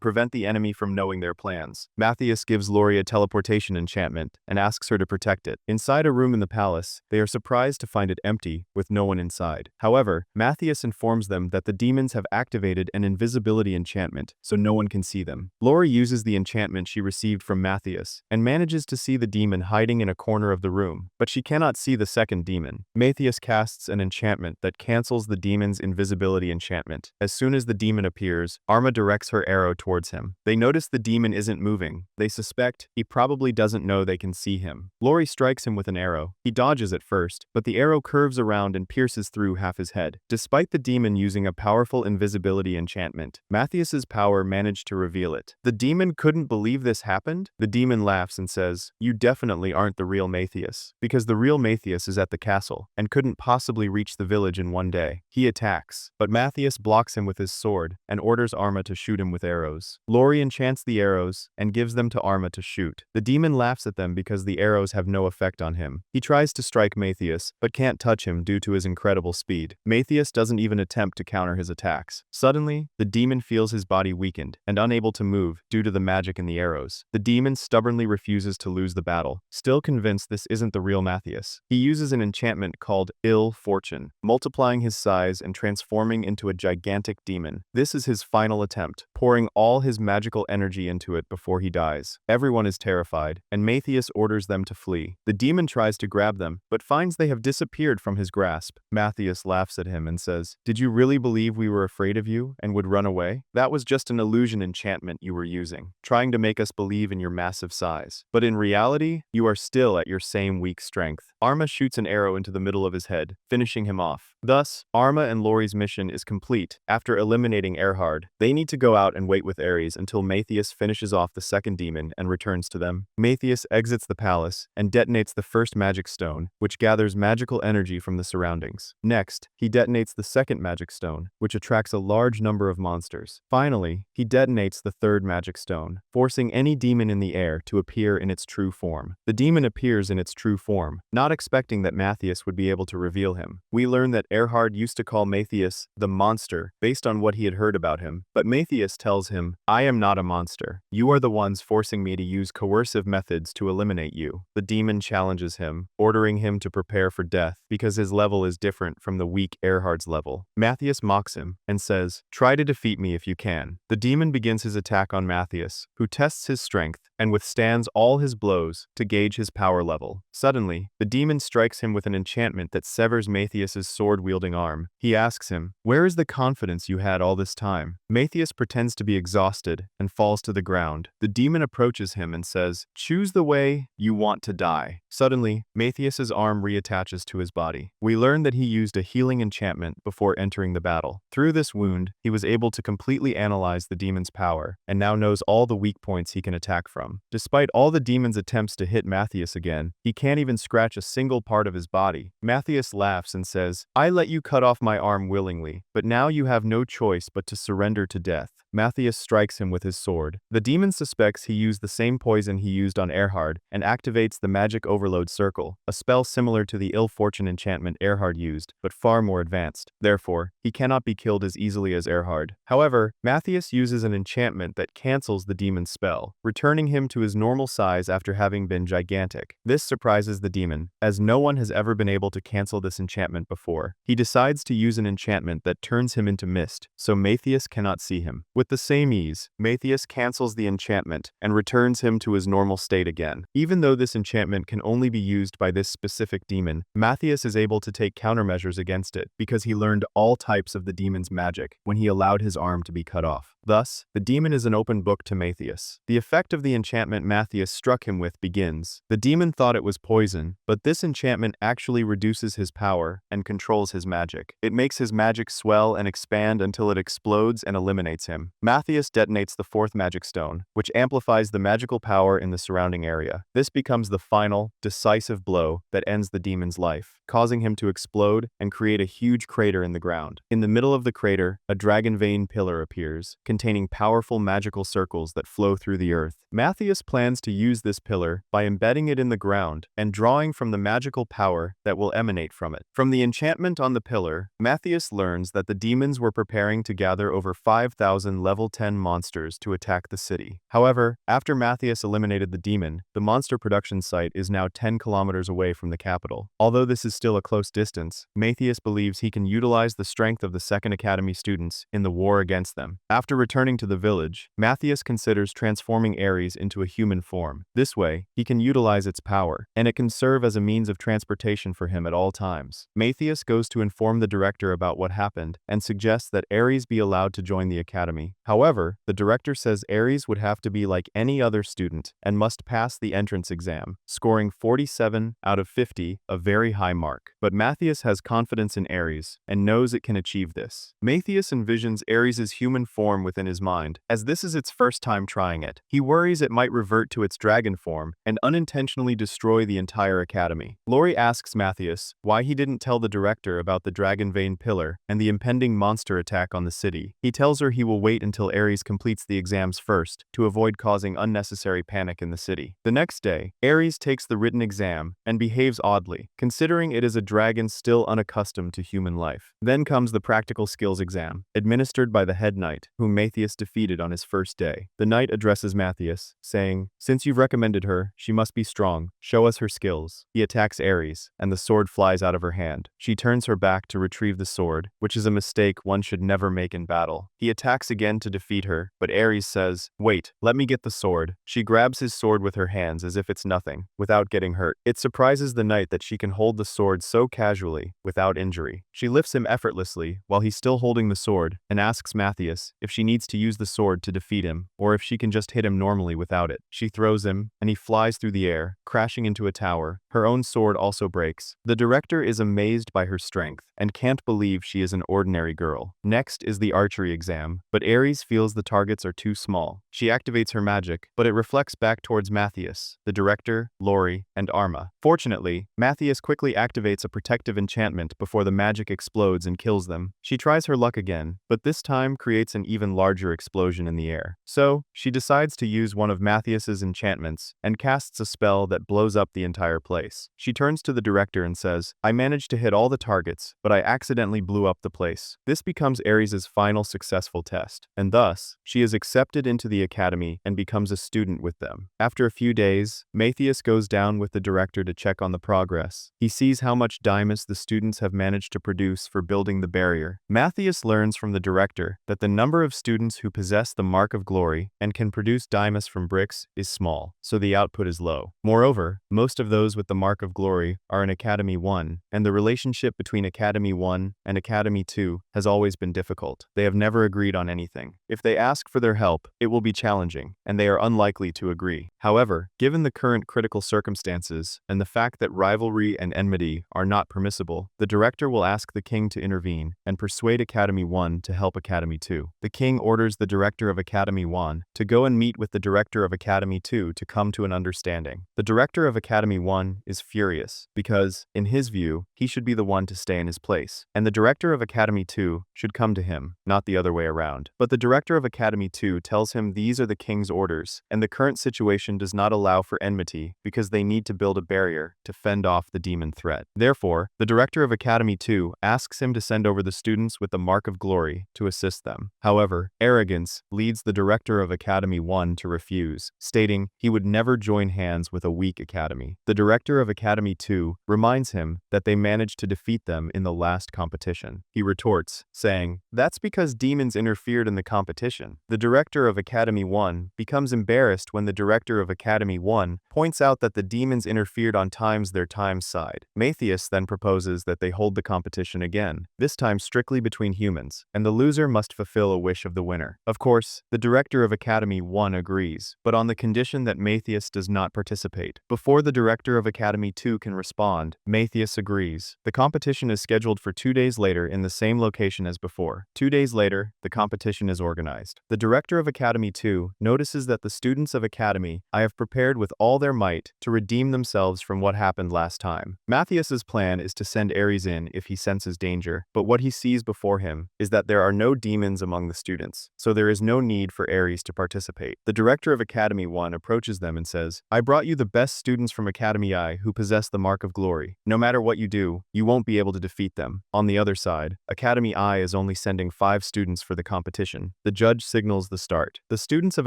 prevent the enemy from knowing their plans. Matthias gives Lori a teleportation enchantment and asks her to protect it. Inside a room in the palace, they are surprised to find it empty, with no one inside. However, Matthias informs them that the demons have activated an invisibility enchantment, so no one can see them. Lori uses the enchantment she received from Matthias and manages to see the demon hiding in a corner of the room, but she cannot see the second demon. Matthias casts an enchantment that cancels the demon's invisibility enchantment. As soon as the demon appears, Arma directs her arrow towards him. They notice the demon isn't moving. They suspect he probably doesn't know they can see him. Lori strikes him with an arrow. He dodges at first, but the arrow curves around and pierces through half his head. Despite the demon using a powerful invisibility enchantment, Matthias's power managed to reveal it. The demon couldn't believe this happened. The demon laughs and says, "You definitely aren't the real Matthias, because the real Matthias is at the castle and couldn't possibly reach the village in one day." He attacks, but Matthias blocks him with his sword and orders Arma to shoot him with arrows. Lori enchants the arrows and gives them to Arma to shoot. The demon laughs at them because the arrows have no effect on him. He tries to strike Matthias, but can't touch him due to his incredible speed. Matthias doesn't even attempt to counter his attacks. Suddenly, the demon feels his body weakened and unable to move due to the magic in the arrows. The demon stubbornly refuses to lose the battle. Still convinced this isn't the real Matthias, he uses an enchantment called Ill Fortune, multiplying his size and transforming into a gigantic demon. This is his final attempt, pouring all his magical energy into it before he dies. Everyone is terrified, and Matthias orders them to flee. The demon tries to grab them, but finds they have disappeared from his grasp. Matthias laughs at him and says, "Did you really believe we were afraid of you and would run away? That was just an illusion enchantment you were using, trying to make us believe in your massive size. But in reality, you are still at your same weak strength." Arma shoots an arrow into the middle of his head, finishing him off. Thus, Arma and Lori's mission is complete. After eliminating Erhard, they need to go out and wait with Ares until Matthias finishes off the second demon and returns to them. Matthias exits the palace and detonates the first magic stone, which gathers magical energy from the surroundings. Next, he detonates the second magic stone, which attracts a large number of monsters. Finally, he detonates the third magic stone, forcing any demon in the air to appear in its true form. The demon appears in its true form, not expecting that Matthias would be able to reveal him. We learn that Erhard used to call Matthias the monster based on what he had heard about him, but Matthias tells him, "I am not a monster. You are the ones forcing me to use coercive methods to eliminate you." The demon challenges him, ordering him to prepare for death because his level is different from the weak Erhard's level. Matthias mocks him and says, "Try to defeat me if you can." The demon begins his attack on Matthias, who tests his strength and withstands all his blows to gauge his power level. Suddenly, the demon strikes him with an enchantment that severs Matthias's sword-wielding arm. He asks him, "Where is the confidence you had all this time?" Matthias pretends to be exhausted and falls to the ground. The demon approaches him and says, "Choose the way you want to die." Suddenly, Matthias's arm reattaches to his body. We learn that he used a healing enchantment before entering the battle. Through this wound, he was able to completely analyze the demon's power and now knows all the weak points he can attack from. Despite all the demon's attempts to hit Matthias again, he can't even scratch a single part of his body. Matthias laughs and says, "I let you cut off my arm willingly, but now you have no choice but to surrender to death." Matthias strikes him with his sword. The demon suspects he used the same poison he used on Erhard and activates the magic overload circle, a spell similar to the ill fortune enchantment Erhard used, but far more advanced. Therefore, he cannot be killed as easily as Erhard. However, Matthias uses an enchantment that cancels the demon's spell, returning him to his normal size after having been gigantic. This surprises the demon, as no one has ever been able to cancel this enchantment before. He decides to use an enchantment that turns him into mist, so Matthias cannot see him. With the same ease, Matthias cancels the enchantment and returns him to his normal state again. Even though this enchantment can only be used by this specific demon, Matthias is able to take countermeasures against it because he learned all types of the demon's magic when he allowed his arm to be cut off. Thus, the demon is an open book to Matthias. The effect of the enchantment Matthias struck him with begins. The demon thought it was poison, but this enchantment actually reduces his power and controls his magic. It makes his magic swell and expand until it explodes and eliminates him. Matthias detonates the fourth magic stone, which amplifies the magical power in the surrounding area. This becomes the final, decisive blow that ends the demon's life, causing him to explode and create a huge crater in the ground. In the middle of the crater, a dragon vein pillar appears, containing powerful magical circles that flow through the earth. Matthias plans to use this pillar by embedding it in the ground and drawing from the magical power that will emanate from it. From the enchantment on the pillar, Matthias learns that the demons were preparing to gather over 5,000 level 10 monsters to attack the city. However, after Matthias eliminated the demon, the monster production site is now 10 kilometers away from the capital. Although this is still a close distance, Matthias believes he can utilize the strength of the Second Academy students in the war against them. After returning to the village, Matthias considers transforming Ares into a human form. This way, he can utilize its power, and it can serve as a means of transportation for him at all times. Matthias goes to inform the director about what happened and suggests that Ares be allowed to join the academy. However, the director says Ares would have to be like any other student and must pass the entrance exam, scoring 47 out of 50, a very high mark. But Matthias has confidence in Ares and knows it can achieve this. Matthias envisions Ares' human form within his mind, as this is its first time trying it. He worries it might revert to its dragon form and unintentionally destroy the entire academy. Lori asks Matthias why he didn't tell the director about the dragon vein pillar and the impending monster attack on the city. He tells her he will wait until Ares completes the exams first to avoid causing unnecessary panic in the city. The next day, Ares takes the written exam and behaves oddly, considering it is a dragon still unaccustomed to human life. Then comes the practical skills exam, administered by the head knight, whom Matthias defeated on his first day. The knight addresses Matthias, saying, "Since you've recommended her, she must be strong. Show us her skills." He attacks Ares, and the sword flies out of her hand. She turns her back to retrieve the sword, which is a mistake one should never make in battle. He attacks again to defeat her, but Ares says, "Wait, let me get the sword." She grabs his sword with her hands as if it's nothing, without getting hurt. It surprises the knight that she can hold the sword so casually, without injury. She lifts him effortlessly while he's still holding the sword, and asks Matthias if she needs to use the sword to defeat him, or if she can just hit him normally without it. She throws him, and he flies through the air, crashing into a tower. Her own sword also breaks. The director is amazed by her strength, and can't believe she is an ordinary girl. Next is the archery exam, but Ares feels the targets are too small. She activates her magic, but it reflects back towards Matthias, the director, Lori, and Arma. Fortunately, Matthias quickly activates a protective enchantment before the magic explodes and kills them. She tries her luck again, but this time creates an even larger explosion in the air. So, she decides to use one of Matthias's enchantments and casts a spell that blows up the entire place. She turns to the director and says, "I managed to hit all the targets, but I accidentally blew up the place." This becomes Ares' final successful test, and thus, she is accepted into the academy and becomes a student with them. After a few days, Matthias goes down with the director to check on the progress. He sees how much Dymus the students have managed to produce for building the barrier. Matthias learns from the director that the number of students who possess the Mark of Glory and can produce Dymus from bricks is small, so the output is low. Moreover, most of those with the Mark of Glory are in Academy 1, and the relationship between Academy 1 and Academy 2 has always been difficult. They have never agreed on anything. If they ask for their help, it will be challenging, and they are unlikely to agree. However, given the current critical circumstances and the fact that rivalry and enmity are not permissible, the director will ask the king to intervene and persuade Academy 1 to help Academy 2. The king king orders the director of Academy 1 to go and meet with the director of Academy 2 to come to an understanding. The director of Academy 1 is furious because, in his view, he should be the one to stay in his place, and the director of Academy 2 should come to him, not the other way around. But the director of Academy 2 tells him these are the king's orders, and the current situation does not allow for enmity because they need to build a barrier to fend off the demon threat. Therefore, the director of Academy 2 asks him to send over the students with the Mark of Glory to assist them. However, arrogance leads the director of Academy 1 to refuse, stating he would never join hands with a weak academy. The director of Academy 2 reminds him that they managed to defeat them in the last competition. He retorts, saying, "That's because demons interfered in the competition." The director of Academy 1 becomes embarrassed when the director of Academy 1 points out that the demons interfered on their time's side. Matthias then proposes that they hold the competition again, this time strictly between humans, and the loser must fulfill a wish of the winner. Of course, the director of Academy 1 agrees, but on the condition that Matthias does not participate. Before the director of Academy 2 can respond, Matthias agrees. The competition is scheduled for 2 days later in the same location as before. 2 days later, the competition is organized. The director of Academy 2 notices that the students of Academy I have prepared with all their might to redeem themselves from what happened last time. Matthias's plan is to send Ares in if he senses danger, but what he sees before him is that there are no demons among the students, so there is no need for Ares to participate. The director of Academy 1 approaches them and says, "I brought you the best students from Academy I who possess the Mark of Glory. No matter what you do, you won't be able to defeat them." On the other side, Academy I is only sending 5 students for the competition. The judge signals the start. The students of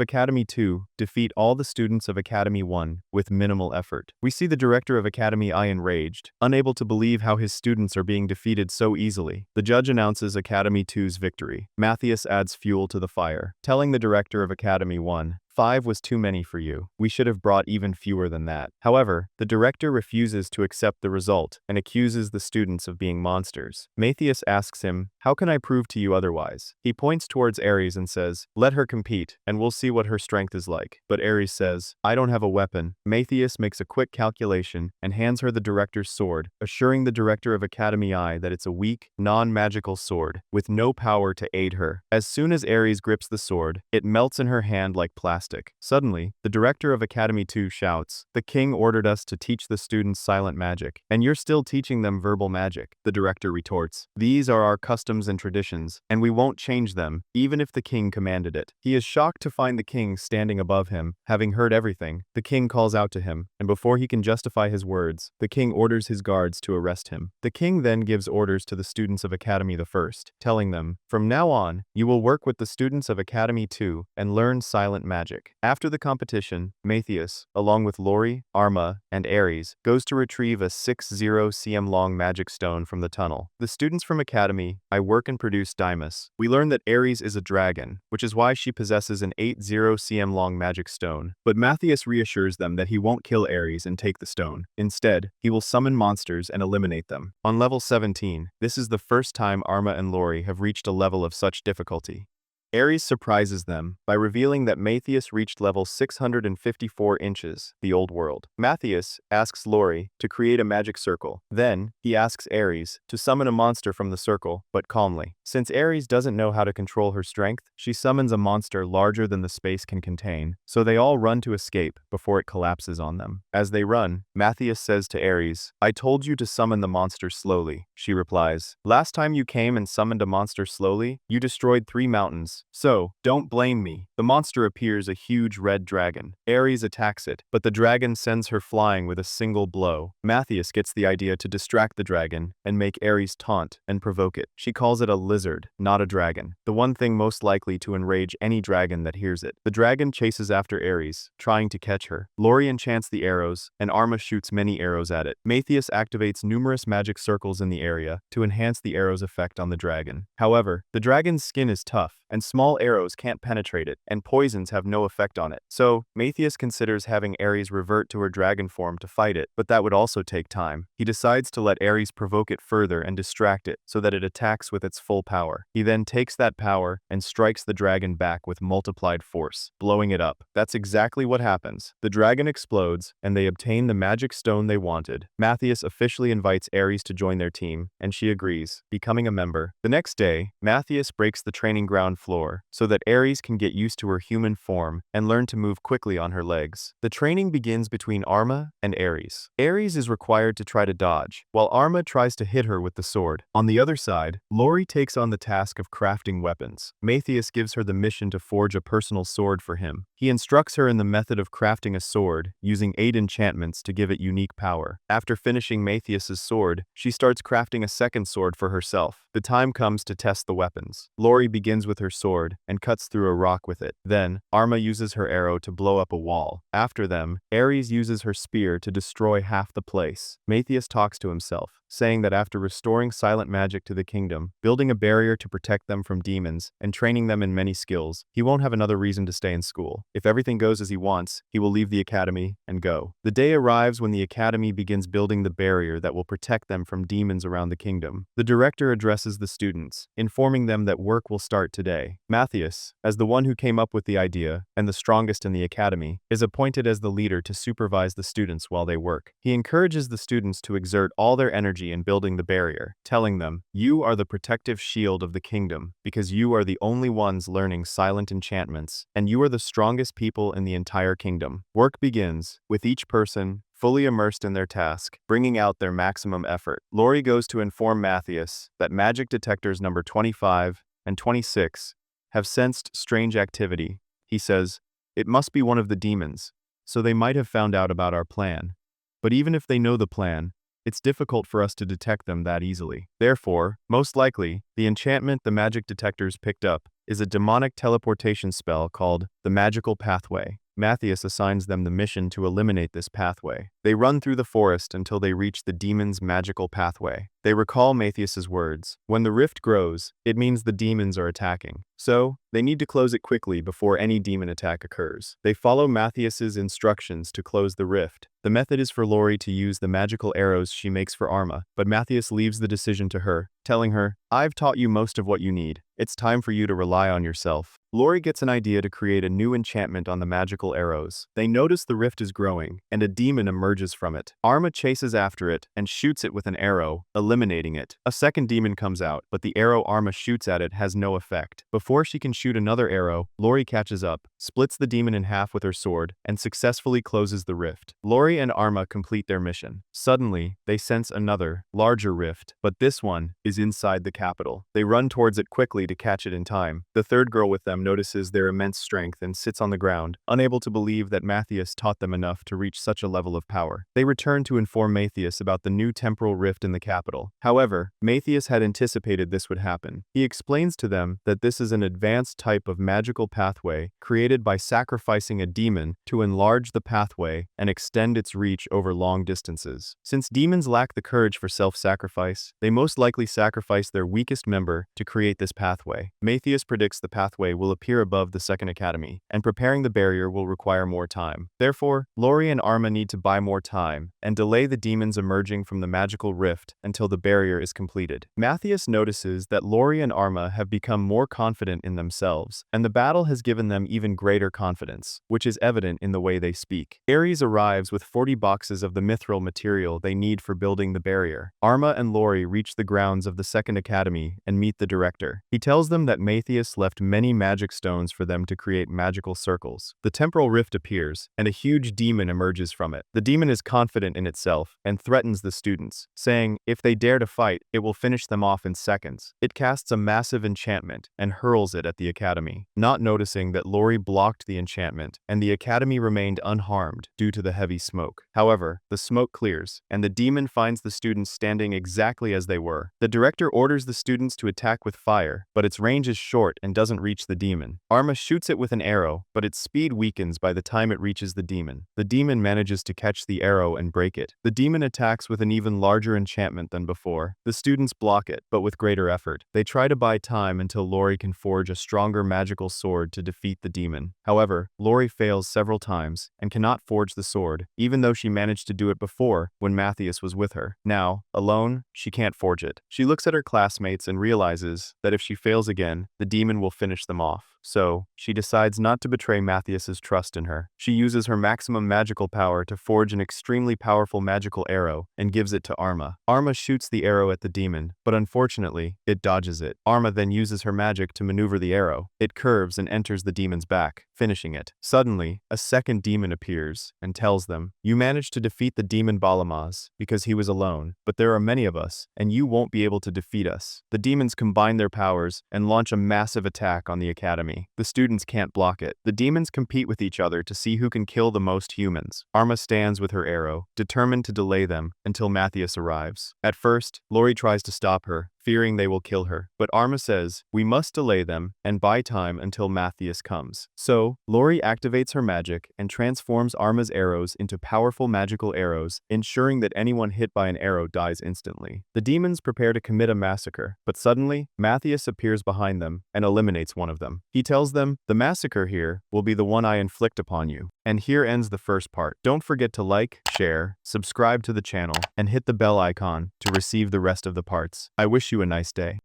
Academy 2 defeat all the students of Academy 1 with minimal effort. We see the director of Academy I enraged, unable to believe how his students are being defeated so easily. The judge announces Academy 2's victory. Matthias adds fuel to the fire, telling the director of Academy 1, "5 was too many for you. We should have brought even fewer than that." However, the director refuses to accept the result and accuses the students of being monsters. Matthias asks him, "How can I prove to you otherwise?" He points towards Ares and says, "Let her compete, and we'll see what her strength is like." But Ares says, "I don't have a weapon." Matthias makes a quick calculation and hands her the director's sword, assuring the director of Academy I that it's a weak, non-magical sword, with no power to aid her. As soon as Ares grips the sword, it melts in her hand like plastic. Suddenly, the director of Academy 2 shouts, "The king ordered us to teach the students silent magic, and you're still teaching them verbal magic." The director retorts, "These are our customs and traditions, and we won't change them, even if the king commanded it." He is shocked to find the king standing above him. Having heard everything, the king calls out to him, and before he can justify his words, the king orders his guards to arrest him. The king then gives orders to the students of Academy the First, telling them, "From now on, you will work with the students of Academy 2 and learn silent magic." After the competition, Matthias, along with Lori, Arma, and Ares, goes to retrieve a 60 cm long magic stone from the tunnel. The students from Academy I work and produce Dymas. We learn that Ares is a dragon, which is why she possesses an 80 cm long magic stone. But Matthias reassures them that he won't kill Ares and take the stone. Instead, he will summon monsters and eliminate them. On level 17, this is the first time Arma and Lori have reached a level of such difficulty. Ares surprises them by revealing that Matthias reached level 654 inches, the old world. Matthias asks Lori to create a magic circle. Then, he asks Ares to summon a monster from the circle, but calmly. Since Ares doesn't know how to control her strength, she summons a monster larger than the space can contain, so they all run to escape before it collapses on them. As they run, Matthias says to Ares, "I told you to summon the monster slowly." She replies, "Last time you came and summoned a monster slowly, you destroyed 3 mountains. So, don't blame me." The monster appears a huge red dragon. Ares attacks it, but the dragon sends her flying with a single blow. Matthias gets the idea to distract the dragon and make Ares taunt and provoke it. She calls it a lizard, not a dragon, the one thing most likely to enrage any dragon that hears it. The dragon chases after Ares, trying to catch her. Lori enchants the arrows, and Arma shoots many arrows at it. Matthias activates numerous magic circles in the area to enhance the arrow's effect on the dragon. However, the dragon's skin is tough, and small arrows can't penetrate it, and poisons have no effect on it. So, Matthias considers having Ares revert to her dragon form to fight it, but that would also take time. He decides to let Ares provoke it further and distract it so that it attacks with its full power. He then takes that power and strikes the dragon back with multiplied force, blowing it up. That's exactly what happens. The dragon explodes, and they obtain the magic stone they wanted. Matthias officially invites Ares to join their team, and she agrees, becoming a member. The next day, Matthias breaks the training ground floor floor, so that Aries can get used to her human form and learn to move quickly on her legs. The training begins between Arma and Aries. Aries is required to try to dodge, while Arma tries to hit her with the sword. On the other side, Lori takes on the task of crafting weapons. Matthias gives her the mission to forge a personal sword for him. He instructs her in the method of crafting a sword, using 8 enchantments to give it unique power. After finishing Matthias's sword, she starts crafting a second sword for herself. The time comes to test the weapons. Lori begins with her sword and cuts through a rock with it. Then, Arma uses her arrow to blow up a wall. After them, Aries uses her spear to destroy half the place. Matthias talks to himself, saying that after restoring silent magic to the kingdom, building a barrier to protect them from demons, and training them in many skills, he won't have another reason to stay in school. If everything goes as he wants, he will leave the academy and go. The day arrives when the academy begins building the barrier that will protect them from demons around the kingdom. The director addresses the students, informing them that work will start today. Matthias, as the one who came up with the idea, and the strongest in the academy, is appointed as the leader to supervise the students while they work. He encourages the students to exert all their energy in building the barrier, telling them, "You are the protective shield of the kingdom, because you are the only ones learning silent enchantments, and you are the strongest people in the entire kingdom." Work begins, with each person fully immersed in their task, bringing out their maximum effort. Lori goes to inform Matthias that magic detectors number 25 and 26 have sensed strange activity. He says, "It must be one of the demons, so they might have found out about our plan. But even if they know the plan, it's difficult for us to detect them that easily. Therefore, most likely, the enchantment the magic detectors picked up is a demonic teleportation spell called the Magical Pathway." Matthias assigns them the mission to eliminate this pathway. They run through the forest until they reach the demon's magical pathway. They recall Matthias's words. When the rift grows, it means the demons are attacking. So, they need to close it quickly before any demon attack occurs. They follow Matthias's instructions to close the rift. The method is for Lori to use the magical arrows she makes for Arma, but Matthias leaves the decision to her, telling her, "I've taught you most of what you need. It's time for you to rely on yourself." Lori gets an idea to create a new enchantment on the magical arrows. They notice the rift is growing, and a demon emerges from it. Arma chases after it and shoots it with an arrow, eliminating it. A second demon comes out, but the arrow Arma shoots at it has no effect. Before she can shoot another arrow, Lori catches up, splits the demon in half with her sword, and successfully closes the rift. Lori and Arma complete their mission. Suddenly, they sense another, larger rift, but this one is inside the capital. They run towards it quickly to catch it in time. The third girl with them notices their immense strength and sits on the ground, unable to believe that Matthias taught them enough to reach such a level of power. They return to inform Matthias about the new temporal rift in the capital. However, Matthias had anticipated this would happen. He explains to them that this is an advanced type of magical pathway created by sacrificing a demon to enlarge the pathway and extend its reach over long distances. Since demons lack the courage for self-sacrifice, they most likely sacrifice their weakest member to create this pathway. Matthias predicts the pathway will appear above the second academy, and preparing the barrier will require more time. Therefore, Lori and Arma need to buy more time and delay the demons emerging from the magical rift until the barrier is completed. Matthias notices that Lori and Arma have become more confident in themselves, and the battle has given them even greater confidence, which is evident in the way they speak. Aries arrives with 40 boxes of the mithril material they need for building the barrier. Arma and Lori reach the grounds of the second academy and meet the director. He tells them that Matthias left many magic stones for them to create magical circles. The temporal rift appears, and a huge demon emerges from it. The demon is confident in itself and threatens the students, saying if they dare to fight, it will finish them off in seconds. It casts a massive enchantment and hurls it at the academy, not noticing that Lori blocked the enchantment, and the academy remained unharmed due to the heavy smoke. However, the smoke clears, and the demon finds the students standing exactly as they were. The director orders the students to attack with fire, but its range is short and doesn't reach the demon. Arma shoots it with an arrow, but its speed weakens by the time it reaches the demon. The demon manages to catch the arrow and break it. The demon attacks with an even larger enchantment than before. The students block it, but with greater effort. They try to buy time until Lori can forge a stronger magical sword to defeat the demon. However, Lori fails several times and cannot forge the sword, even though she managed to do it before when Matthias was with her. Now, alone, she can't forge it. She looks at her classmates and realizes that if she fails again, the demon will finish them off. So, she decides not to betray Matthias's trust in her. She uses her maximum magical power to forge an extremely powerful magical arrow and gives it to Arma. Arma shoots the arrow at the demon, but unfortunately, it dodges it. Arma then uses her magic to maneuver the arrow. It curves and enters the demon's back, finishing it. Suddenly, a second demon appears and tells them, "You managed to defeat the demon Balamaz because he was alone, but there are many of us, and you won't be able to defeat us." The demons combine their powers and launch a massive attack on the academy. The students can't block it. The demons compete with each other to see who can kill the most humans. Arma stands with her arrow, determined to delay them until Matthias arrives. At first, Lori tries to stop her, fearing they will kill her. But Arma says, "We must delay them and buy time until Matthias comes." So, Lori activates her magic and transforms Arma's arrows into powerful magical arrows, ensuring that anyone hit by an arrow dies instantly. The demons prepare to commit a massacre, but suddenly, Matthias appears behind them and eliminates one of them. He tells them, "The massacre here will be the one I inflict upon you." And here ends the first part. Don't forget to like, share, subscribe to the channel, and hit the bell icon to receive the rest of the parts. I wish you a nice day.